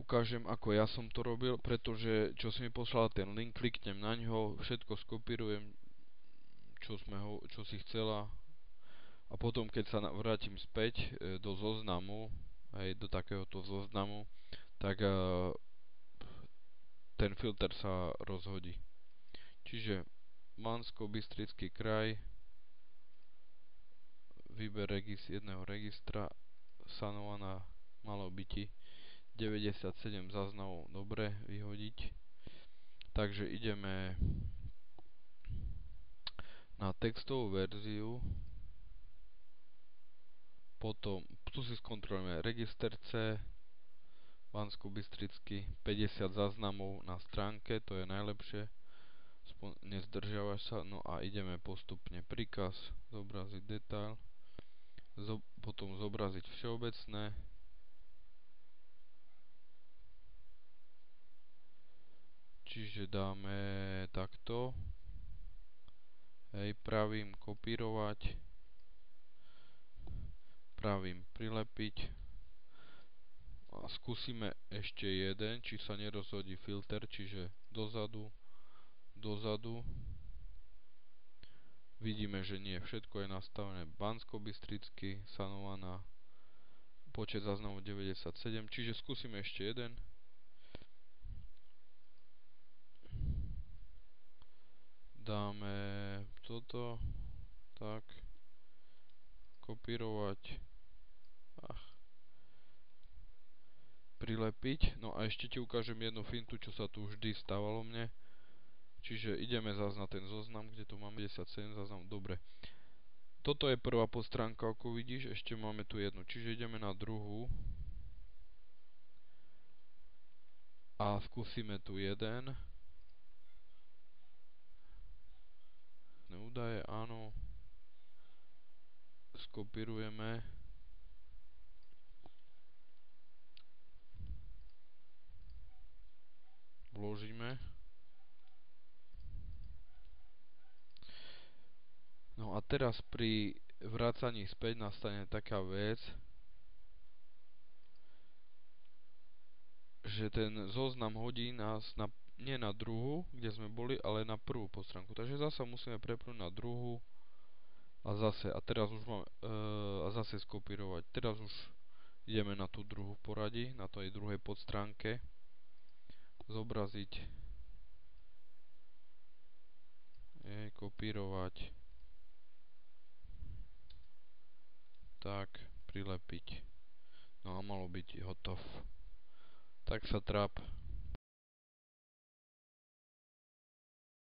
ukážem, ako ja som to robil, pretože čo si mi poslal ten link, kliknem na ňo, všetko skopírujem, čo si chcela, a potom keď sa vrátim späť do zoznamu, aj do takéhoto zoznamu, tak ten filter sa rozhodí. Čiže Banskobystrický kraj, výber jedného registra, sanovaná, malo byti 97 záznamov, dobre, vyhodiť. Takže ideme na textovú verziu, potom tu si skontrolujeme register C, Banskobystrický, 50 záznamov na stránke, to je najlepšie, nezdržiavaš sa, no a ideme postupne príkaz, zobraziť detail, potom zobraziť všeobecné, čiže dáme takto, hej, pravým kopírovať, pravým prilepiť a skúsime ešte jeden, či sa nerozhodí filter, čiže dozadu, dozadu. Vidíme, že nie, všetko je nastavené. Banskobystrický, sanovaná, počet záznamov 97, čiže skúsime ešte jeden. Dáme toto, tak, kopírovať, prilepiť. No a ešte ti ukážem jednu fintu, čo sa tu vždy stávalo mne. Čiže ideme zase na ten zoznam, kde tu máme 57 záznam. Dobre. Toto je prvá podstránka, ako vidíš, ešte máme tu jednu. Čiže ideme na druhú. A skúsime tu jeden. Údaje, áno. Skopírujeme. Vložíme. No a teraz pri vracaní späť nastane taká vec, že ten zoznam hodí nás nie na druhú, kde sme boli, ale na prvú podstránku. Takže zasa musíme prepnúť na druhú a zase. A teraz už máme, a zase skopírovať. Teraz už ideme na tú druhú poradí, na tej druhej podstránke. Zobraziť. Kopírovať. Tak, prilepiť. No a malo byť hotov. Tak sa tráp.